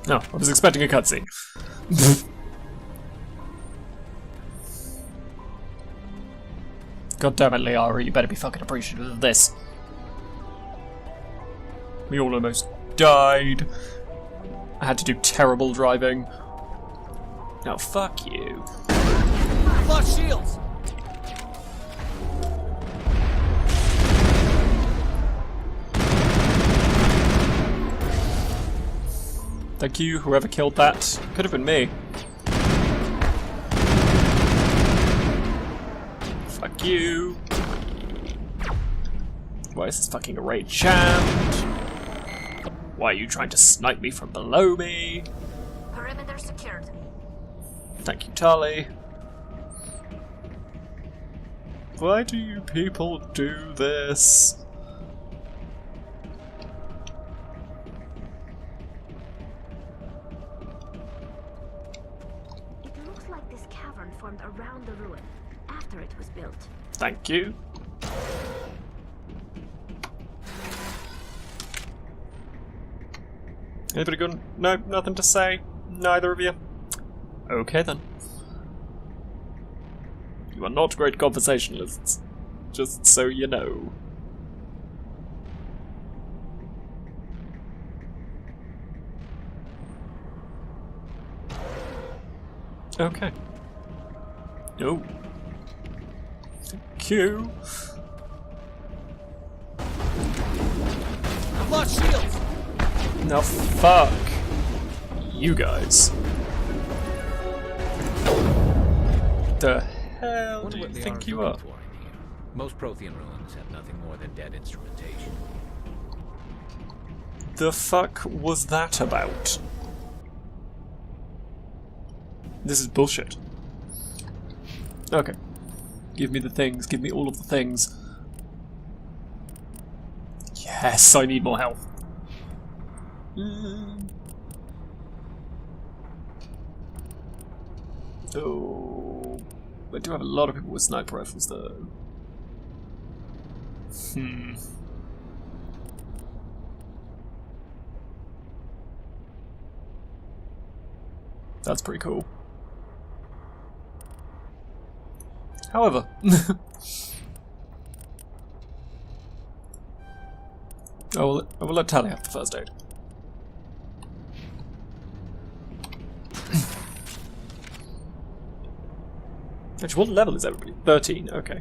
No, I was expecting a cutscene. God damn it, Liara, you better be fucking appreciative of this. We all almost died. I had to do terrible driving. Now fuck you. Lost shields! Thank you, whoever killed that. Could have been me. Fuck you. Why is this fucking array jammed? Why are you trying to snipe me from below me? Perimeter secured. Thank you, Tali. Why do you people do this? It looks like this cavern formed around the ruin after it was built. Thank you. Anybody good? No, nothing to say? Neither of you? Okay then. You are not great conversationalists, just so you know. Okay. Oh. Thank you. I've lost shields! Now fuck you guys. The hell do you think you are? Most Prothean ruins have nothing more than dead instrumentation. The fuck was that about? This is bullshit. Okay. Give me the things, give me all of the things. Yes, I need more health. Oh, I do have a lot of people with sniper rifles though. That's pretty cool. However, I will let Tali have the first aid. Actually, what level is everybody? 13, okay.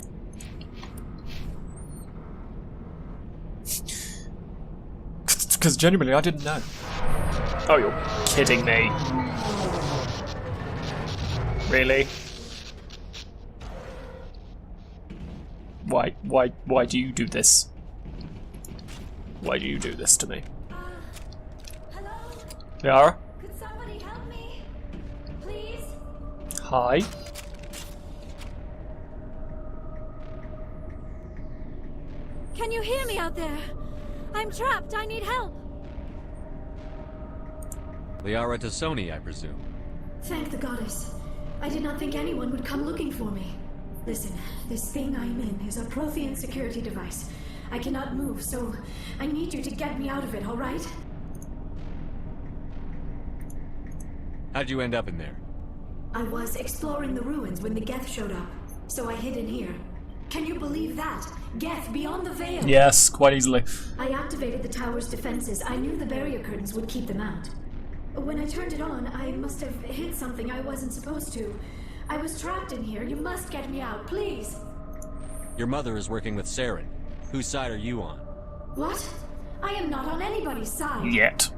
Because genuinely, I didn't know. Oh, you're kidding me. Really? Why do you do this? Why do you do this to me? Hello? Liara? Could somebody help me? Please? Hi? Can you hear me out there? I'm trapped. I need help. Liara to Sony, I presume. Thank the goddess. I did not think anyone would come looking for me. Listen, this thing I'm in is a Prothean security device. I cannot move, so I need you to get me out of it, alright? How'd you end up in there? I was exploring the ruins when the Geth showed up, so I hid in here. Can you believe that? Geth beyond the veil! Yes, quite easily. I activated the tower's defenses. I knew the barrier curtains would keep them out. When I turned it on, I must have hit something I wasn't supposed to. I was trapped in here. You must get me out, please! Your mother is working with Saren. Whose side are you on? What? I am not on anybody's side. Yet.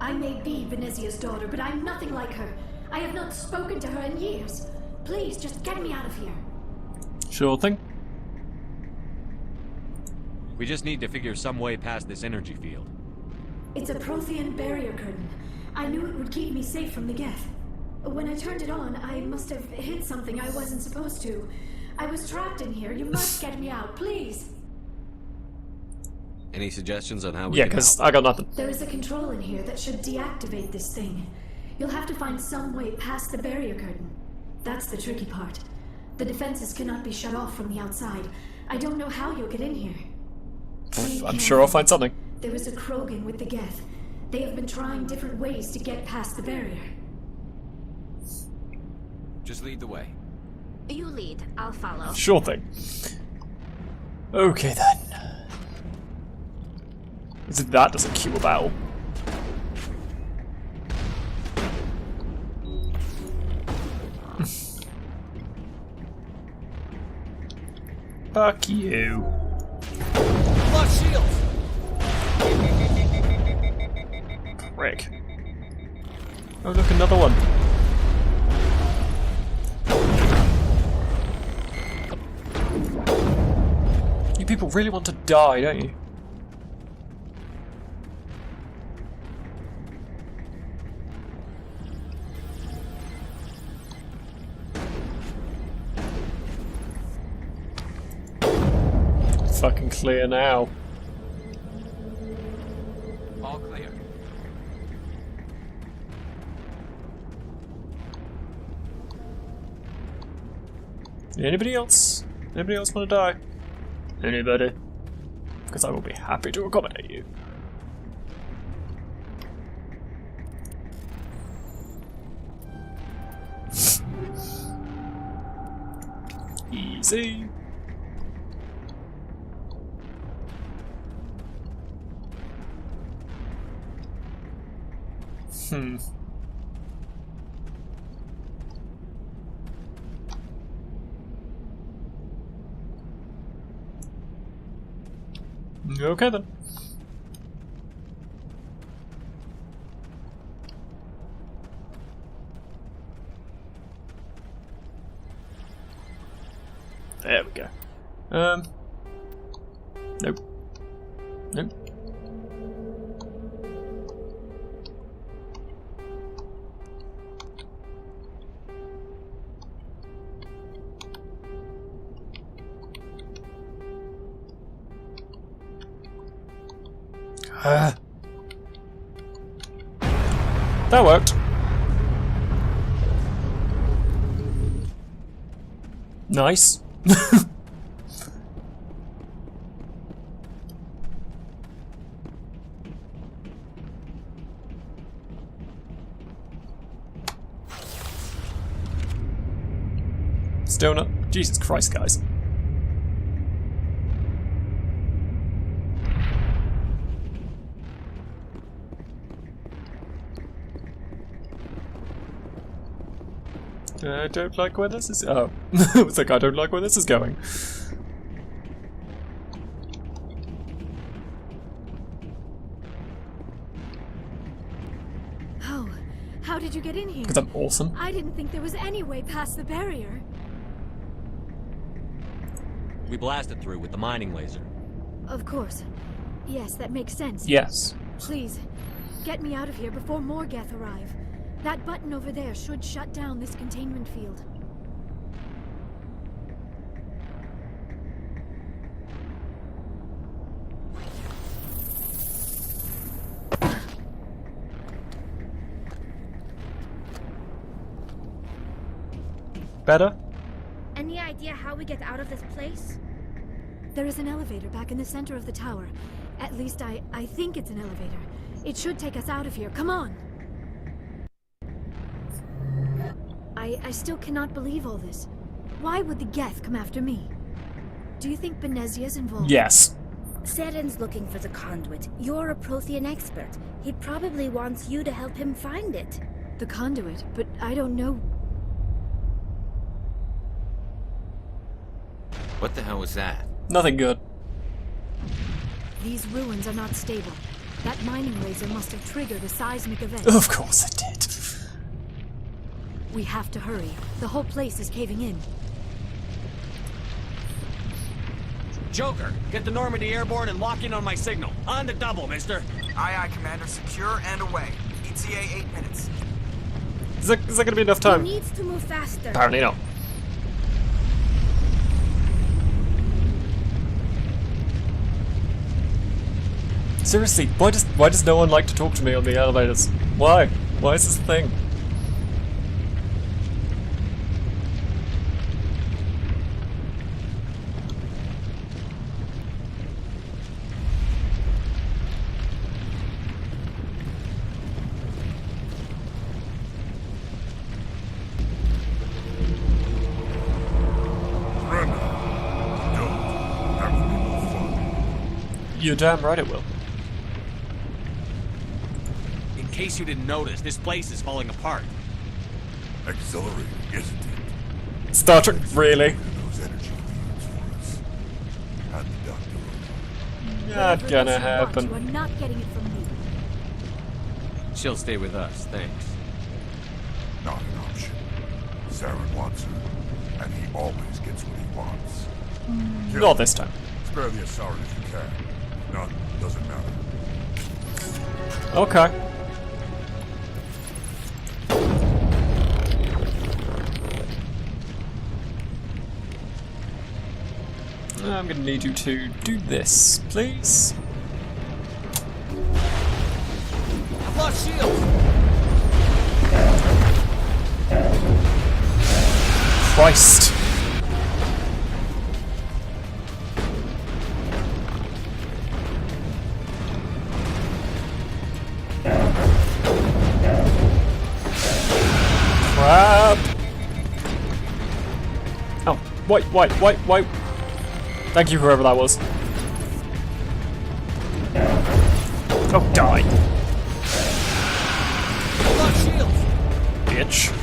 I may be Venezia's daughter, but I'm nothing like her. I have not spoken to her in years. Please, just get me out of here. Sure thing. We just need to figure some way past this energy field. It's a Prothean barrier curtain. I knew it would keep me safe from the Geth. When I turned it on, I must have hit something I wasn't supposed to. I was trapped in here. You must get me out, please. Any suggestions on how we Yeah, can because help? I got nothing. There is a control in here that should deactivate this thing. You'll have to find some way past the barrier curtain. That's the tricky part. The defenses cannot be shut off from the outside. I don't know how you'll get in here. I'm sure I'll find something. There was a Krogan with the Geth. They have been trying different ways to get past the barrier. Just lead the way. You lead, I'll follow. Sure thing. Okay then. Is it that doesn't cue a battle? Fuck you. Lost shields! Prick. Oh look, another one. You people really want to die, don't you? Fucking clear now. All clear. Anybody else? Anybody else want to die? Anybody? Because I will be happy to accommodate you. Easy. Okay then. There we go. Nope. Nope. That worked. Nice. Still not. Jesus Christ, guys. I don't like where this is. Oh, it's like I don't like where this is going. Oh, how did you get in here? Because I'm awesome. I didn't think there was any way past the barrier. We blasted through with the mining laser. Of course. Yes, that makes sense. Yes. Please, get me out of here before more Geth arrive. That button over there should shut down this containment field. Better? Any idea how we get out of this place? There is an elevator back in the center of the tower. At least I think it's an elevator. It should take us out of here. Come on! I still cannot believe all this. Why would the Geth come after me? Do you think Benezia's involved? Yes. Seren's looking for the conduit. You're a Prothean expert. He probably wants you to help him find it. The conduit, but I don't know. What the hell was that? Nothing good. These ruins are not stable. That mining laser must have triggered a seismic event. Of course it did. We have to hurry. The whole place is caving in. Joker, get the Normandy airborne and lock in on my signal. On the double, mister. Aye, aye, Commander. Secure and away. ETA 8 minutes. Is that going to be enough He time? needs to move faster. Apparently not. Seriously, why does no one like to talk to me on the elevators? Why? Why is this a thing? You're damn right it will. In case you didn't notice, this place is falling apart. Exhilarating, isn't it? Star Trek, really? Those energy fields for us. And the doctor. Not Whatever gonna it is you want, happen. You are not getting it from me. She'll stay with us, thanks. Not an option. Saren wants her, and he always gets what he wants. Kill Not her. this time. Spare the Asari if you can. If not, doesn't matter. Okay. I'm gonna need you to do this, please. I've lost shields! Christ. Crap. Oh, wait. Thank you, whoever that was. Oh, die. I've lost shields! Bitch.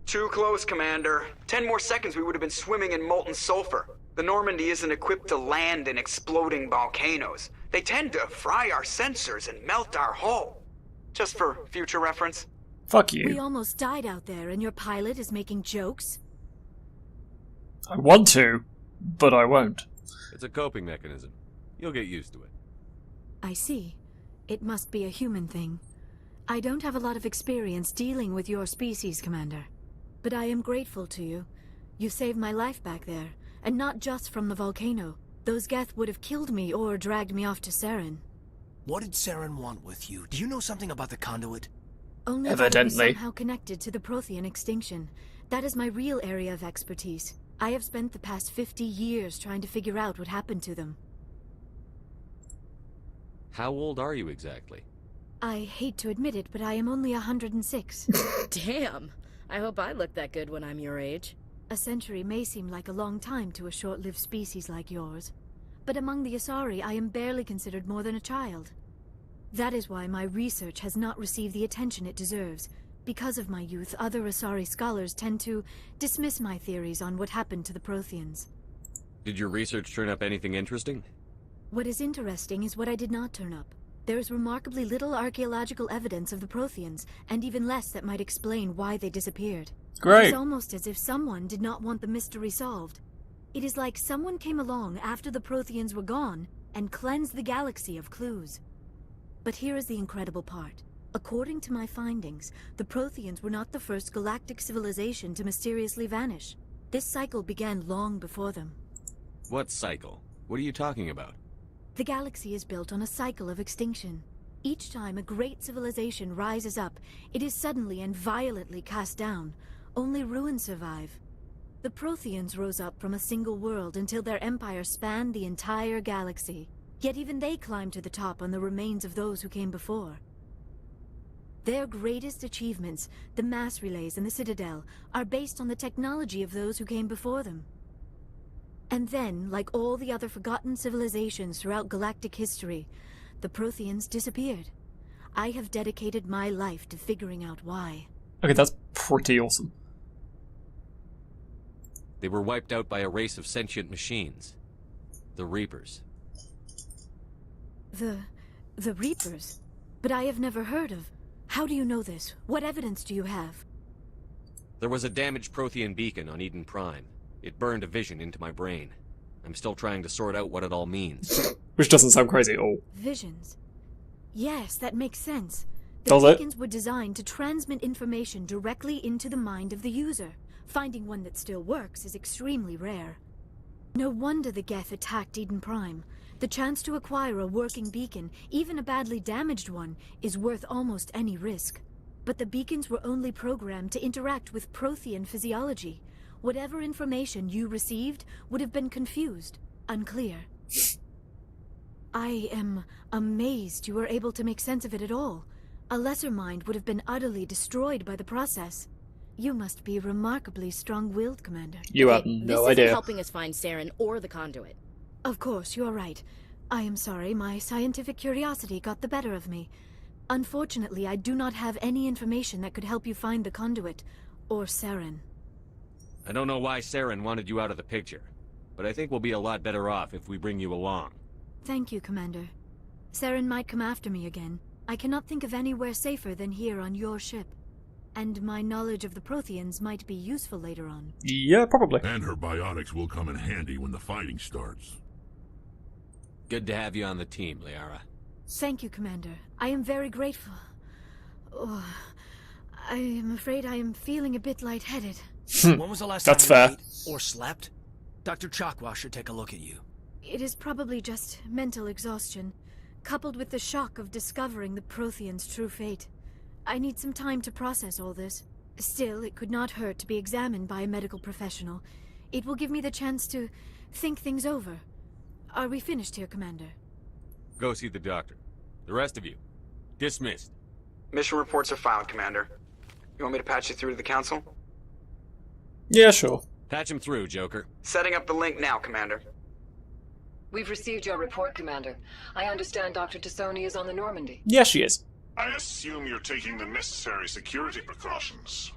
Too close, Commander. 10 more seconds we would have been swimming in molten sulfur. The Normandy isn't equipped to land in exploding volcanoes. They tend to fry our sensors and melt our hull. Just for future reference. Fuck We you. almost died out there, and your pilot is making jokes? I want to, but I won't. It's a coping mechanism. You'll get used to it. I see. It must be a human thing. I don't have a lot of experience dealing with your species, Commander. But I am grateful to you. You saved my life back there, and not just from the volcano. Those Geth would have killed me or dragged me off to Saren. What did Saren want with you? Do you know something about the conduit? Only that it was Evidently. somehow connected to the Prothean extinction. That is my real area of expertise. I have spent the past 50 years trying to figure out what happened to them. How old are you exactly? I hate to admit it, but I am only 106. Damn. I hope I look that good when I'm your age. A century may seem like a long time to a short-lived species like yours. But among the Asari, I am barely considered more than a child. That is why my research has not received the attention it deserves. Because of my youth, other Asari scholars tend to dismiss my theories on what happened to the Protheans. Did your research turn up anything interesting? What is interesting is what I did not turn up. There is remarkably little archaeological evidence of the Protheans, and even less that might explain why they disappeared. It Great. is almost as if someone did not want the mystery solved. It is like someone came along after the Protheans were gone and cleansed the galaxy of clues. But here is the incredible part. According to my findings, the Protheans were not the first galactic civilization to mysteriously vanish. This cycle began long before them. What cycle? What are you talking about? The galaxy is built on a cycle of extinction. Each time a great civilization rises up, it is suddenly and violently cast down. Only ruins survive. The Protheans rose up from a single world until their empire spanned the entire galaxy. Yet even they climbed to the top on the remains of those who came before. Their greatest achievements, the mass relays and the Citadel, are based on the technology of those who came before them. And then, like all the other forgotten civilizations throughout galactic history, the Protheans disappeared. I have dedicated my life to figuring out why. Okay, that's pretty awesome. They were wiped out by a race of sentient machines. The Reapers. The Reapers? But I have never heard of. How do you know this? What evidence do you have? There was a damaged Prothean beacon on Eden Prime. It burned a vision into my brain. I'm still trying to sort out what it all means. Which doesn't sound crazy at all. Visions. Yes, that makes sense. The Does it? beacons were designed to transmit information directly into the mind of the user. Finding one that still works is extremely rare. No wonder the Geth attacked Eden Prime. The chance to acquire a working beacon, even a badly damaged one, is worth almost any risk. But the beacons were only programmed to interact with Prothean physiology. Whatever information you received would have been confused, unclear. I am amazed you were able to make sense of it at all. A lesser mind would have been utterly destroyed by the process. You must be remarkably strong-willed, Commander. You have no this idea. isn't helping us find Saren or the conduit. Of course, you are right. I am sorry, my scientific curiosity got the better of me. Unfortunately, I do not have any information that could help you find the conduit, or Saren. I don't know why Saren wanted you out of the picture, but I think we'll be a lot better off if we bring you along. Thank you, Commander. Saren might come after me again. I cannot think of anywhere safer than here on your ship. And my knowledge of the Protheans might be useful later on. Yeah, probably. And her biotics will come in handy when the fighting starts. Good to have you on the team, Liara. Thank you, Commander. I am very grateful. Oh, I am afraid I am feeling a bit lightheaded. When was the last That's time fair. you ate or slept? Dr. Chakwa should take a look at you. It is probably just mental exhaustion, coupled with the shock of discovering the Protheans' true fate. I need some time to process all this. Still, it could not hurt to be examined by a medical professional. It will give me the chance to think things over. Are we finished here, Commander? Go see the doctor. The rest of you, dismissed. Mission reports are filed, Commander. You want me to patch you through to the Council? Yeah, sure. Patch him through, Joker. Setting up the link now, Commander. We've received your report, Commander. I understand Dr. Tassoni is on the Normandy. Yeah, she is. I assume you're taking the necessary security precautions.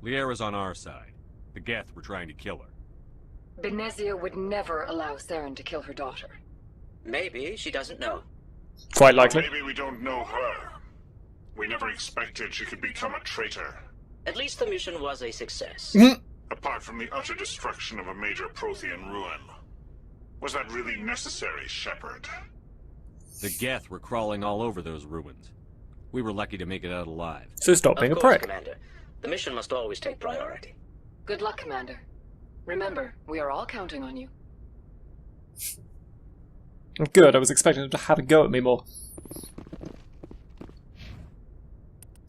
Liara's on our side. The Geth were trying to kill her. Benezia would never allow Saren to kill her daughter. Maybe she doesn't know. Quite likely. Maybe we don't know her. We never expected she could become a traitor. At least the mission was a success. Apart from the utter destruction of a major Prothean ruin. Was that really necessary, Shepard? The Geth were crawling all over those ruins. We were lucky to make it out alive. So stop being a Of course, prick. Commander. The mission must always take priority. Good luck, Commander. Remember, we are all counting on you. Oh, good, I was expecting them to have a go at me more.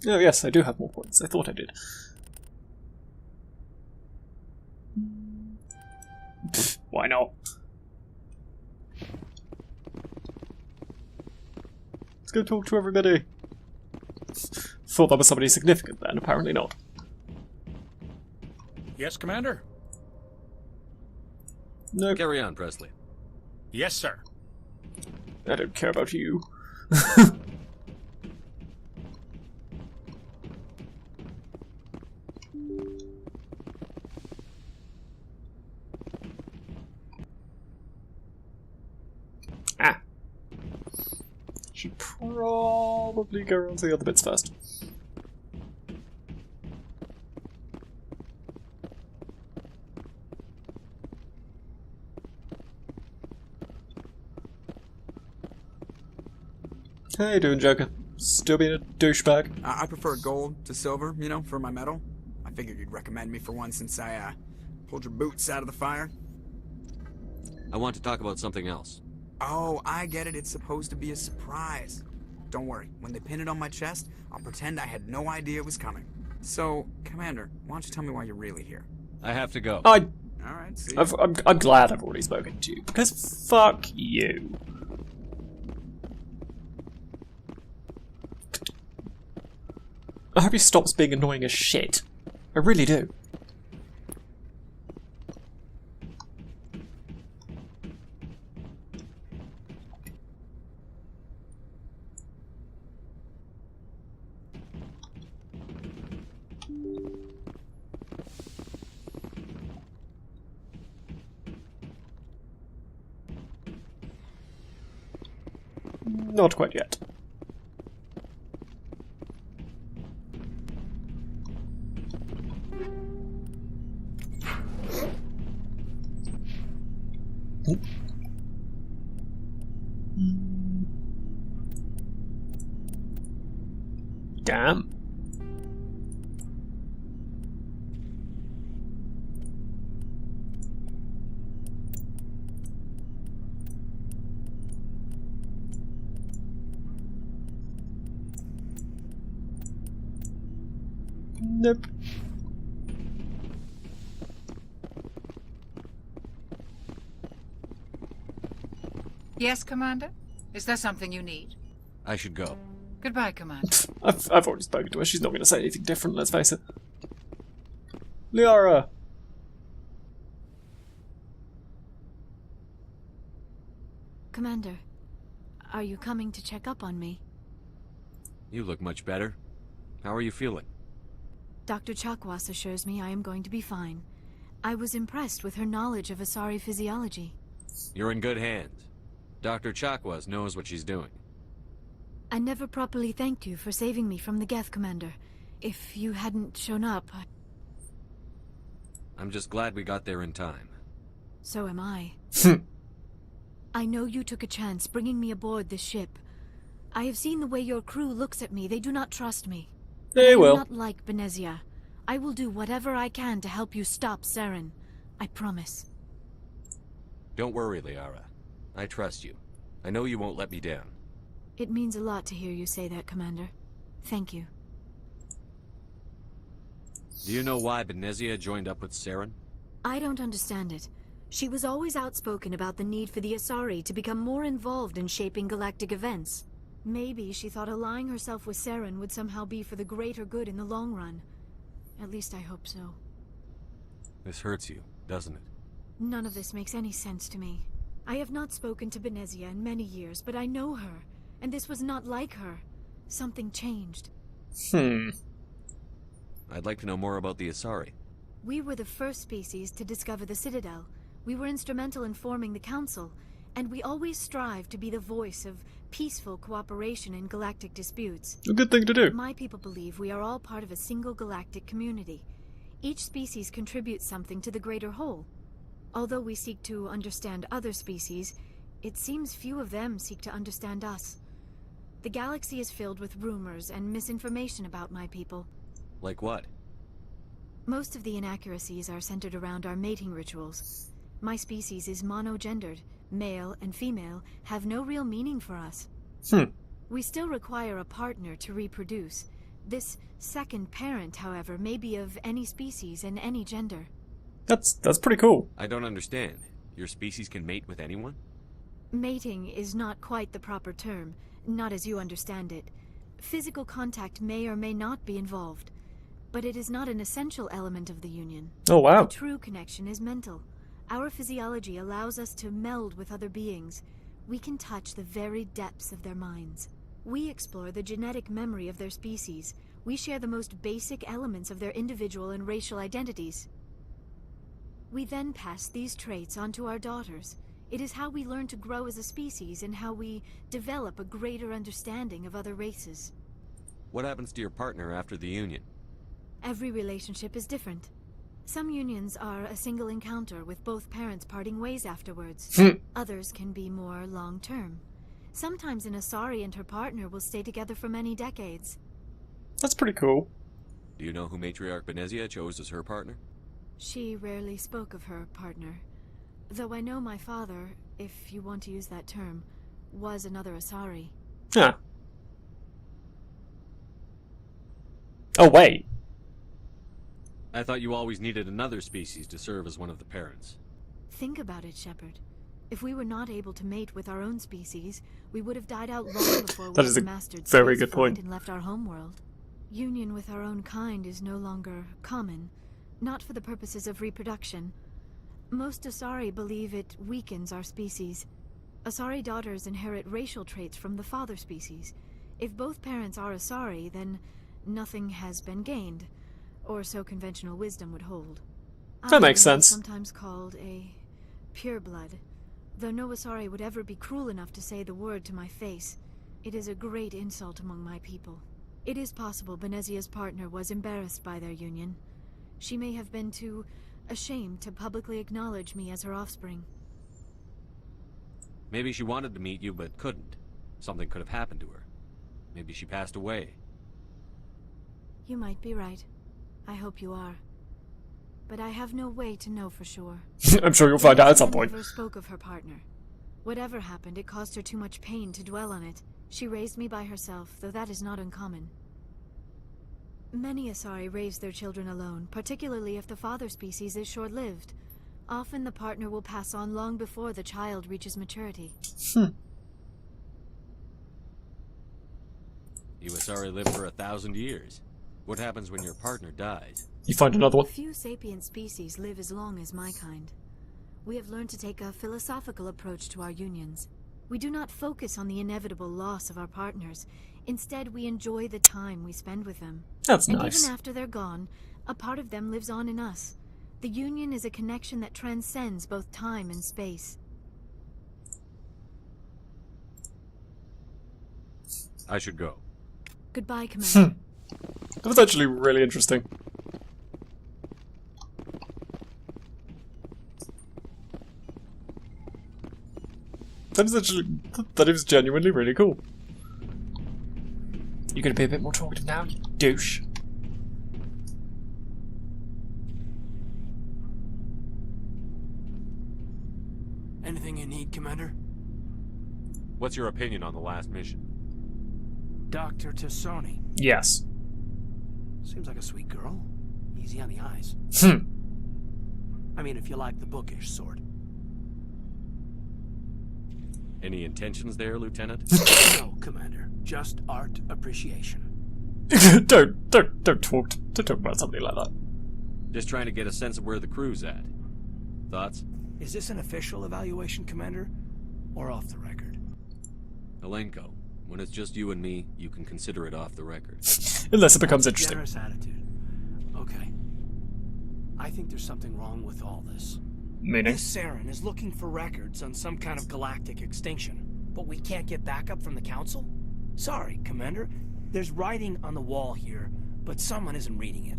Oh yes, I do have more points. I thought I did. Pfft, why not? Let's go talk to everybody. Thought that was somebody significant then, apparently not. Yes, Commander? No, Carry on, Presley. Yes, sir. I don't care about you. Ah. Should probably go around to the other bits first. How you doing, Joker? Still being a douchebag? I prefer gold to silver, you know, for my medal. I figured you'd recommend me for one since I, pulled your boots out of the fire. I want to talk about something else. Oh, I get it. It's supposed to be a surprise. Don't worry. When they pin it on my chest, I'll pretend I had no idea it was coming. So, Commander, why don't you tell me why you're really here? I have to go. All right, see ya. I'm glad I've already spoken to you, because fuck you. I hope he stops being annoying as shit. I really do. Not quite yet. Damn. Nope. Yes, Commander? Is there something you need? I should go. Goodbye, Commander. I've already spoken to her. She's not going to say anything different, let's face it. Liara! Commander, are you coming to check up on me? You look much better. How are you feeling? Dr. Chakwas assures me I am going to be fine. I was impressed with her knowledge of Asari physiology. You're in good hands. Dr. Chakwas knows what she's doing. I never properly thanked you for saving me from the Geth, Commander. If you hadn't shown up, I'm just glad we got there in time. So am I. I know you took a chance bringing me aboard this ship. I have seen the way your crew looks at me. They do not trust me. They will. I'm not like Benezia. I will do whatever I can to help you stop Saren. I promise. Don't worry, Liara. I trust you. I know you won't let me down. It means a lot to hear you say that, Commander. Thank you. Do you know why Benezia joined up with Saren? I don't understand it. She was always outspoken about the need for the Asari to become more involved in shaping galactic events. Maybe she thought allying herself with Saren would somehow be for the greater good in the long run. At least I hope so. This hurts you, doesn't it? None of this makes any sense to me. I have not spoken to Benezia in many years, but I know her, and this was not like her. Something changed. I'd like to know more about the Asari. We were the first species to discover the Citadel. We were instrumental in forming the Council, and we always strive to be the voice of peaceful cooperation in galactic disputes. A good thing to do. My people believe we are all part of a single galactic community. Each species contributes something to the greater whole. Although we seek to understand other species, it seems few of them seek to understand us. The galaxy is filled with rumors and misinformation about my people. Like what? Most of the inaccuracies are centered around our mating rituals. My species is monogendered. Male and female have no real meaning for us. We still require a partner to reproduce. This second parent, however, may be of any species and any gender. That's pretty cool. I don't understand. Your species can mate with anyone? Mating is not quite the proper term, not as you understand it. Physical contact may or may not be involved, but it is not an essential element of the union. Oh, wow. The true connection is mental. Our physiology allows us to meld with other beings. We can touch the very depths of their minds. We explore the genetic memory of their species. We share the most basic elements of their individual and racial identities. We then pass these traits on to our daughters. It is how we learn to grow as a species and how we develop a greater understanding of other races. What happens to your partner after the union? Every relationship is different. Some unions are a single encounter with both parents parting ways afterwards. Others can be more long-term. Sometimes an Asari and her partner will stay together for many decades. That's pretty cool. Do you know who Matriarch Benezia chose as her partner? She rarely spoke of her partner. Though I know my father, if you want to use that term, was another Asari. Huh. Oh, wait. I thought you always needed another species to serve as one of the parents. Think about it, Shepard. If we were not able to mate with our own species, we would have died out long before we had mastered very space good point. and left our homeworld. Union with our own kind is no longer common, not for the purposes of reproduction. Most Asari believe it weakens our species. Asari daughters inherit racial traits from the father species. If both parents are Asari, then nothing has been gained, or so conventional wisdom would hold. That makes sense. Sometimes called a pureblood. Though no Asari would ever be cruel enough to say the word to my face, it is a great insult among my people. It is possible Benezia's partner was embarrassed by their union. She may have been too ashamed to publicly acknowledge me as her offspring. Maybe she wanted to meet you, but couldn't. Something could have happened to her. Maybe she passed away. You might be right. I hope you are. But I have no way to know for sure. I'm sure you'll find out at some point. Never spoke of her partner. Whatever happened, it caused her too much pain to dwell on it. She raised me by herself, though that is not uncommon. Many Asari raise their children alone, particularly if the father species is short-lived. Often the partner will pass on long before the child reaches maturity. You Asari live for 1,000 years. What happens when your partner dies? You find another one. Few sapient species live as long as my kind. We have learned to take a philosophical approach to our unions. We do not focus on the inevitable loss of our partners. Instead, we enjoy the time we spend with them. That's and nice. Even after they're gone, a part of them lives on in us. The union is a connection that transcends both time and space. I should go. Goodbye, Commander. That was actually really interesting. That is genuinely really cool. You're gonna be a bit more talkative now, you douche. Anything you need, Commander? What's your opinion on the last mission? Dr. Tassoni. Yes. Seems like a sweet girl. Easy on the eyes. I mean, if you like the bookish sort. Any intentions there, Lieutenant? No, Commander. Just art appreciation. Don't talk about something like that. Just trying to get a sense of where the crew's at. Thoughts? Is this an official evaluation, Commander? Or off the record? Alenko, when it's just you and me, you can consider it off the record. Unless it becomes interesting. Generous attitude. Okay. I think there's something wrong with all this. Meaning? This Saren is looking for records on some kind of galactic extinction, but we can't get backup from the Council? Sorry, Commander. There's writing on the wall here, but someone isn't reading it.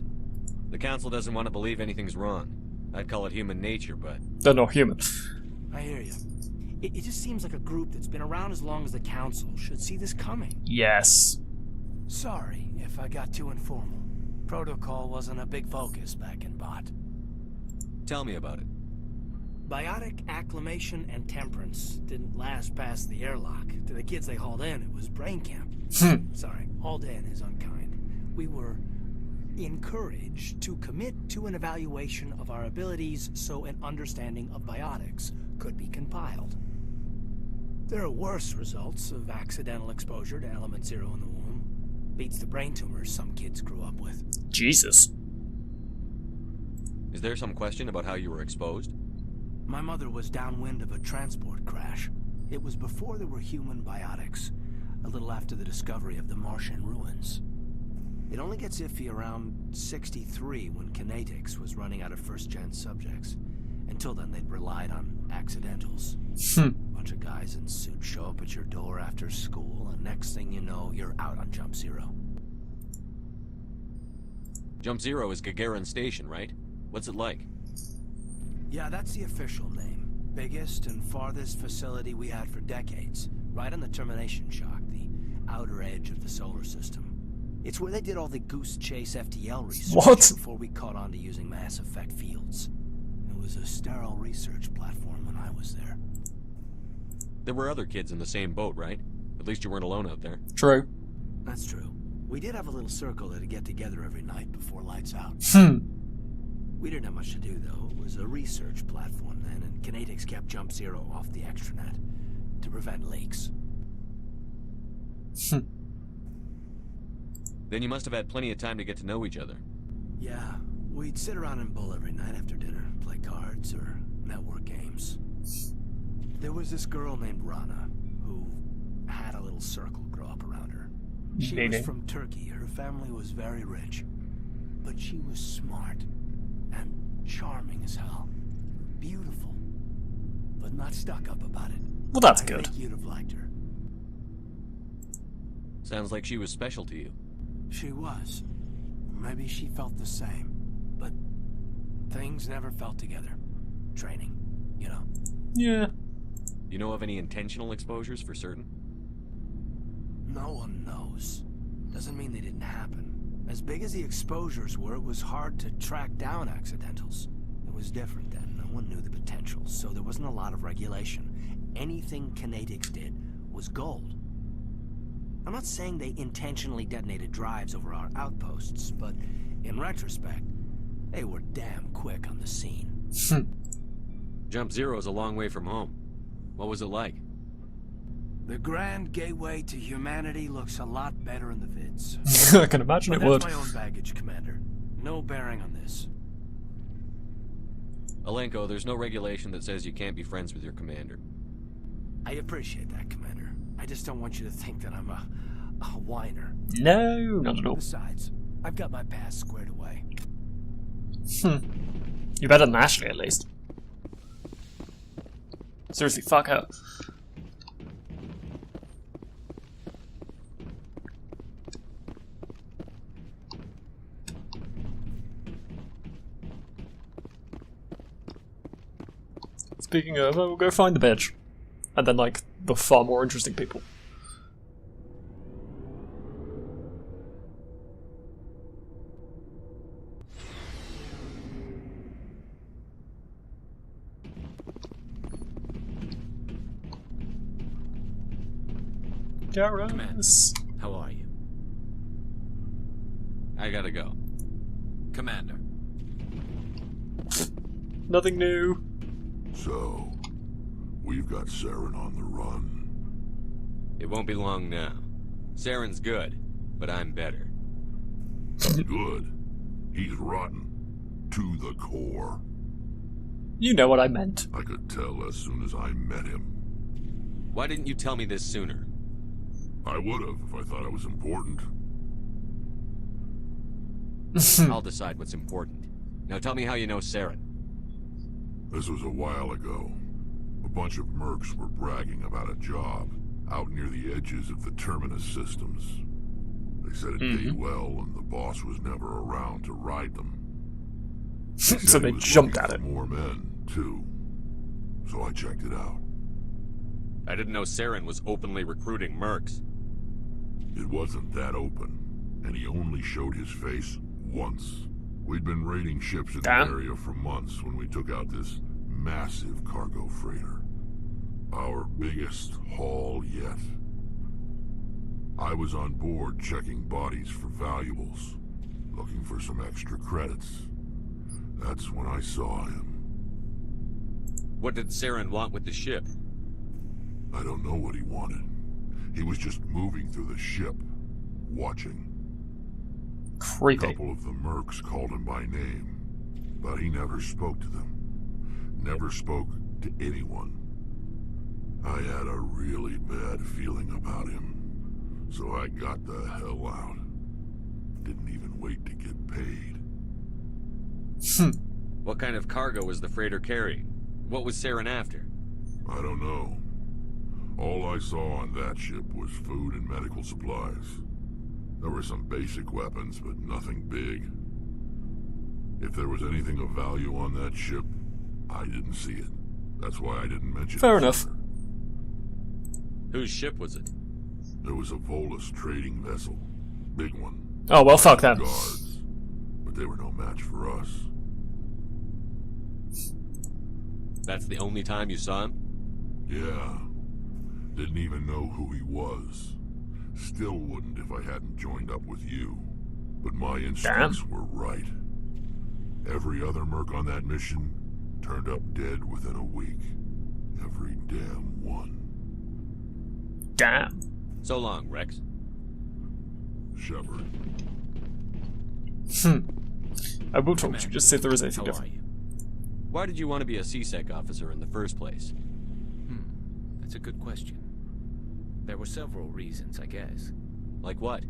The Council doesn't want to believe anything's wrong. I'd call it human nature, but... They're not human. I hear you. It just seems like a group that's been around as long as the Council should see this coming. Yes. Sorry if I got too informal. Protocol wasn't a big focus back in Bot. Tell me about it. Biotic acclimation and temperance didn't last past the airlock. To the kids they hauled in, it was brain camp. Sorry, hauled in is unkind. We were encouraged to commit to an evaluation of our abilities so an understanding of biotics could be compiled. There are worse results of accidental exposure to element 0 in the womb. Beats the brain tumors some kids grew up with. Jesus. Is there some question about how you were exposed? My mother was downwind of a transport crash. It was before there were human biotics, a little after the discovery of the Martian ruins. It only gets iffy around 63 when Kinetics was running out of first-gen subjects. Until then, they'd relied on accidentals. Bunch of guys in suits show up at your door after school, and next thing you know, you're out on Jump Zero. Jump Zero is Gagarin Station, right? What's it like? Yeah, that's the official name. Biggest and farthest facility we had for decades. Right on the termination shock, the outer edge of the solar system. It's where they did all the Goose Chase FTL research before we caught on to using mass effect fields. It was a sterile research platform when I was there. There were other kids in the same boat, right? At least you weren't alone out there. True. That's true. We did have a little circle that'd get together every night before lights out. We didn't have much to do, though. It was a research platform then, and Kinetics kept Jump Zero off the extranet to prevent leaks. Then you must have had plenty of time to get to know each other. Yeah, we'd sit around and bull every night after dinner, play cards or network games. There was this girl named Rana, who had a little circle grow up around her. She was from Turkey. Her family was very rich. But she was smart and charming as hell. Beautiful. But but not stuck up about it. Well, that's I good. think you'd have liked her. Sounds like she was special to you. She was. Maybe she felt the same. But things never felt together. Training, you know. Yeah. You know of any intentional exposures for certain? No one knows. Doesn't mean they didn't happen. As big as the exposures were, it was hard to track down accidentals. It was different then. No one knew the potential, so there wasn't a lot of regulation. Anything Kinetics did was gold. I'm not saying they intentionally detonated drives over our outposts, but in retrospect, they were damn quick on the scene. Jump Zero's a long way from home. What was it like? The grand gateway to humanity looks a lot better in the vids. I can imagine But it would. that's my own baggage, Commander. No bearing on this. Alenko, there's no regulation that says you can't be friends with your commander. I appreciate that, Commander. I just don't want you to think that I'm a whiner. No, not at all. Besides, I've got my past squared away. You better than Ashley, at least. Seriously, fuck her. Speaking of, we'll go find the bitch. And then, like, the far more interesting people. Garrus. How are you? I gotta go. Commander. Nothing new. So, we've got Saren on the run. It won't be long now. Saren's good, but I'm better. Good. He's rotten. To the core. You know what I meant. I could tell as soon as I met him. Why didn't you tell me this sooner? I would have if I thought it was important. I'll decide what's important. Now tell me how you know Saren. This was a while ago. A bunch of mercs were bragging about a job out near the edges of the Terminus systems. They said it paid well and the boss was never around to ride them. So they jumped at it. More men, too. So I checked it out. I didn't know Saren was openly recruiting mercs. It wasn't that open, and he only showed his face once. We'd been raiding ships in the area for months when we took out this massive cargo freighter. Our biggest haul yet. I was on board checking bodies for valuables, looking for some extra credits. That's when I saw him. What did Saren want with the ship? I don't know what he wanted. He was just moving through the ship, watching. Creepy. A couple of the mercs called him by name, but he never spoke to them. Never spoke to anyone. I had a really bad feeling about him, so I got the hell out. Didn't even wait to get paid. What kind of cargo was the freighter carrying? What was Saren after? I don't know. All I saw on that ship was food and medical supplies. There were some basic weapons, but nothing big. If there was anything of value on that ship, I didn't see it. That's why I didn't mention it. Fair enough. Whose ship was it? It was a Volus trading vessel. Big one. Oh, well, fuck them. Guards. But they were no match for us. That's the only time you saw him? Yeah. Didn't even know who he was. Still wouldn't if I hadn't joined up with you. But my instincts were right. Every other merc on that mission turned up dead within a week. Every damn one. Damn. So long, Rex. Shepard. I will talk to you, just see if there is anything How are different. you? Why did you want to be a C-Sec officer in the first place? That's a good question. There were several reasons, I guess. Like what?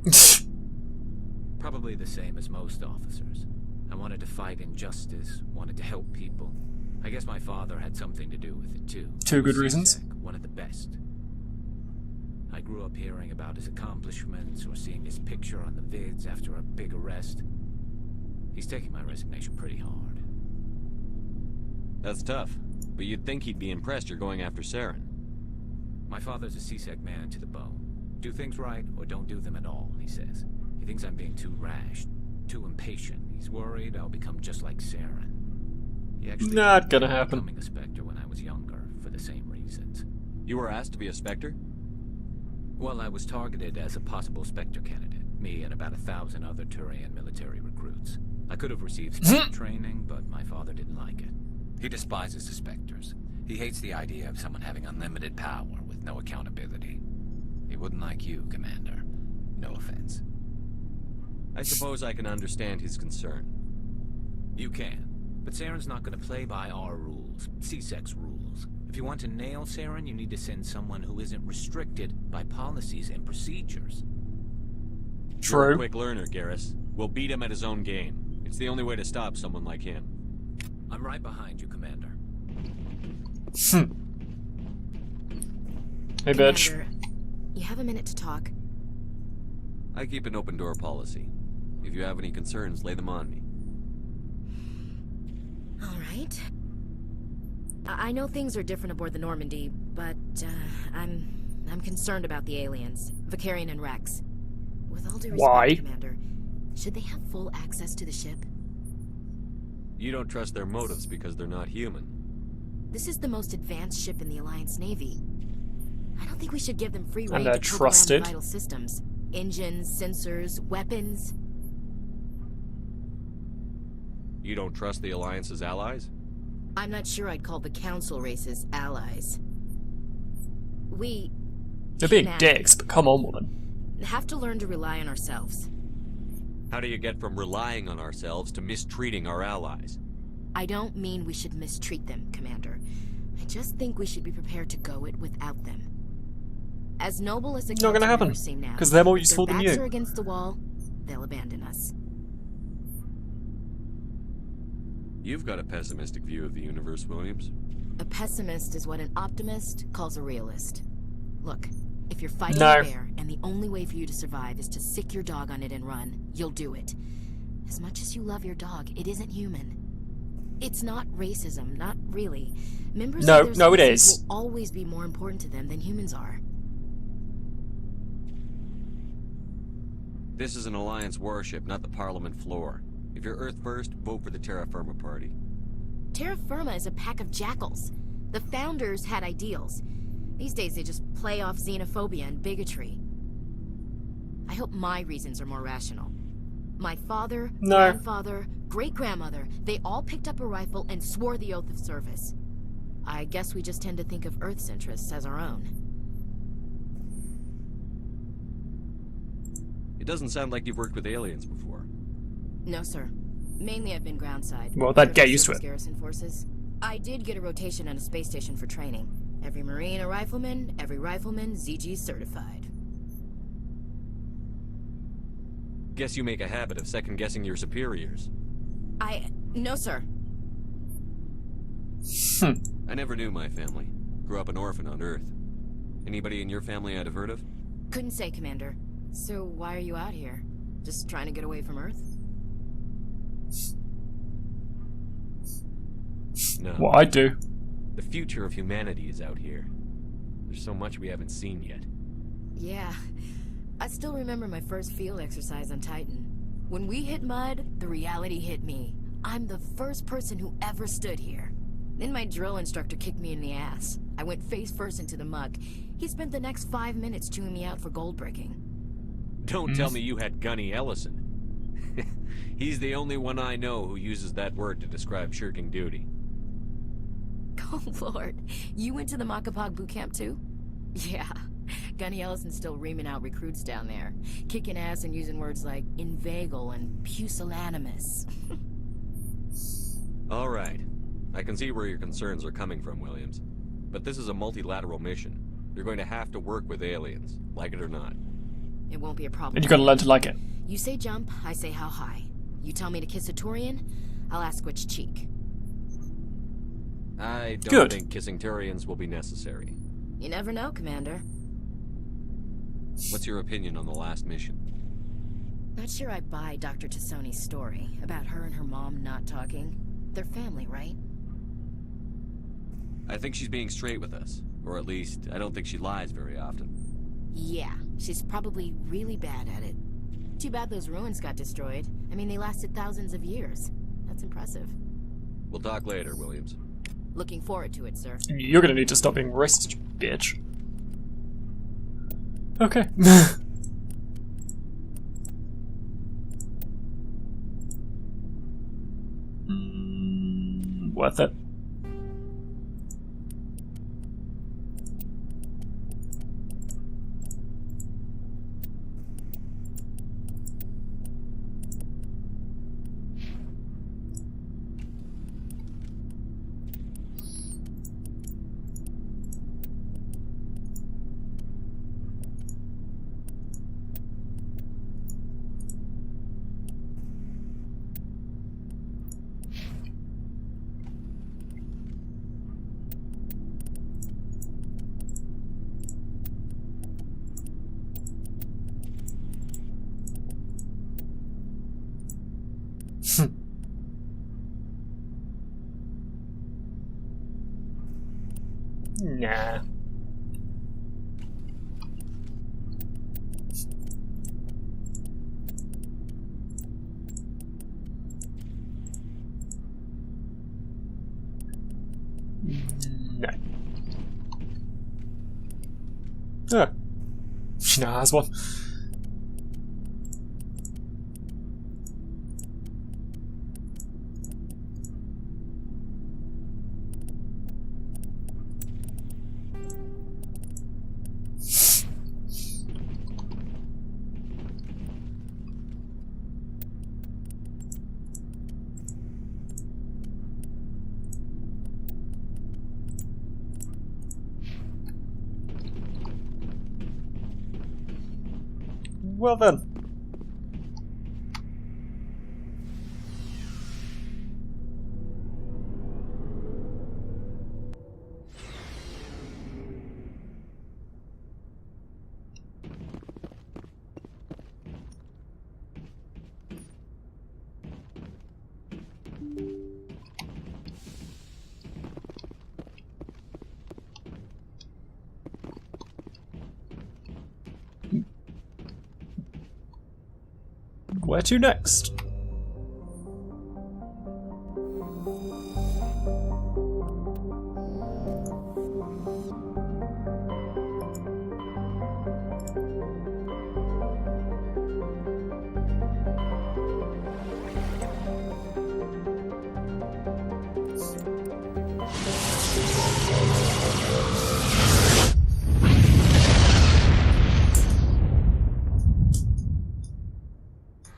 Probably the same as most officers. I wanted to fight injustice, wanted to help people. I guess my father had something to do with it too. Two good reasons. One of the best. I grew up hearing about his accomplishments or seeing his picture on the vids after a big arrest. He's taking my resignation pretty hard. That's tough, but you'd think he'd be impressed you're going after Saren. My father's a CSEC man to the bone. Do things right or don't do them at all, he says. He thinks I'm being too rash, too impatient. He's worried I'll become just like Saren. He actually not gonna happen. Becoming a Spectre when I was younger for the same reasons. You were asked to be a Spectre? Well, I was targeted as a possible Spectre candidate. Me and about 1,000 other Turian military recruits. I could have received Spectre training, but my father didn't like it. He despises the Spectres. He hates the idea of someone having unlimited power with no accountability. He wouldn't like you, Commander. No offense. I suppose I can understand his concern. You can. But Saren's not going to play by our rules, CSEC's rules. If you want to nail Saren, you need to send someone who isn't restricted by policies and procedures. True. You're a quick learner, Garrus. We'll beat him at his own game. It's the only way to stop someone like him. I'm right behind you, Commander. Hey, bitch. Commander, you have a minute to talk. I keep an open door policy. If you have any concerns, lay them on me. All right. I know things are different aboard the Normandy, but I'm concerned about the aliens, Vicarian and Rex. With all due respect, Why? Commander, should they have full access to the ship? You don't trust their motives because they're not human. This is the most advanced ship in the Alliance Navy. I don't think we should give them free rein And to they're program trusted. vital systems, engines, sensors, weapons. You don't trust the Alliance's allies? I'm not sure I'd call the Council races allies. We They're being humans, dicks, but come on, woman. have to learn to rely on ourselves. How do you get from relying on ourselves to mistreating our allies? I don't mean we should mistreat them, Commander. I just think we should be prepared to go it without them. As noble as the Not gonna Council happen, members seem now, 'cause they're more if useful their than backs you. are against the wall, they'll abandon us. You've got a pessimistic view of the universe, Williams. A pessimist is what an optimist calls a realist. Look, if you're fighting No. a bear and the only way for you to survive is to sick your dog on it and run, you'll do it. As much as you love your dog, it isn't human. It's not racism, not really. Members No, of their no, it species is. will always be more important to them than humans are. This is an Alliance warship, not the Parliament floor. If you're Earth first, vote for the Terra Firma Party. Terra Firma is a pack of jackals. The founders had ideals. These days they just play off xenophobia and bigotry. I hope my reasons are more rational. My father, No. grandfather, great-grandmother, they all picked up a rifle and swore the oath of service. I guess we just tend to think of Earth's interests as our own. It doesn't sound like you've worked with aliens before. No, sir. Mainly I've been groundside. Well, that'd get Earth used to Service it. Garrison forces. I did get a rotation on a space station for training. Every Marine a rifleman, every rifleman ZG certified. Guess you make a habit of second-guessing your superiors. No, sir. I never knew my family. Grew up an orphan on Earth. Anybody in your family I'd have heard of? Couldn't say, Commander. So why are you out here? Just trying to get away from Earth? No. What I do. The future of humanity is out here. There's so much we haven't seen yet. Yeah. I still remember my first field exercise on Titan. When we hit mud, the reality hit me. I'm the first person who ever stood here. Then my drill instructor kicked me in the ass. I went face first into the muck. He spent the next 5 minutes chewing me out for gold breaking. Don't tell me you had Gunny Ellison. He's the only one I know who uses that word to describe shirking duty. Oh, Lord. You went to the Makapog boot camp, too? Yeah. Gunny Ellison's still reaming out recruits down there. Kicking ass and using words like inveigle and pusillanimous. All right. I can see where your concerns are coming from, Williams. But this is a multilateral mission. You're going to have to work with aliens, like it or not. It won't be a problem. And you gotta learn to like it. You say jump, I say how high. You tell me to kiss a Turian, I'll ask which cheek. I don't Good. think kissing Turians will be necessary. You never know, Commander. What's your opinion on the last mission? Not sure I buy Dr. Tassoni's story about her and her mom not talking. They're family, right? I think she's being straight with us. Or at least, I don't think she lies very often. Yeah, she's probably really bad at it. Too bad those ruins got destroyed. I mean, they lasted thousands of years. That's impressive. We'll talk later, Williams. Looking forward to it, sir. You're gonna need to stop being racist, you bitch. Okay. Worth it. Nah. No. Oh. She now has one. Well then. Where to next?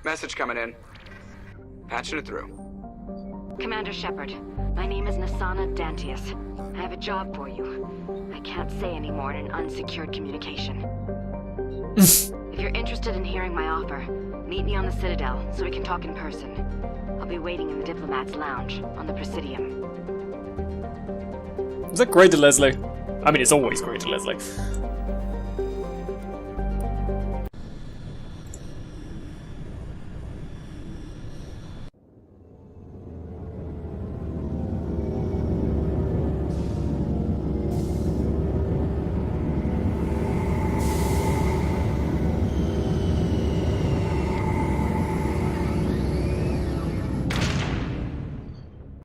Message coming in. Patching it through. Commander Shepard, my name is Nasana Dantius. I have a job for you. I can't say any more in an unsecured communication. If you're interested in hearing my offer, meet me on the Citadel so we can talk in person. I'll be waiting in the Diplomat's Lounge on the Presidium. Was that Grey to Leslie? I mean, it's always Grey to Leslie.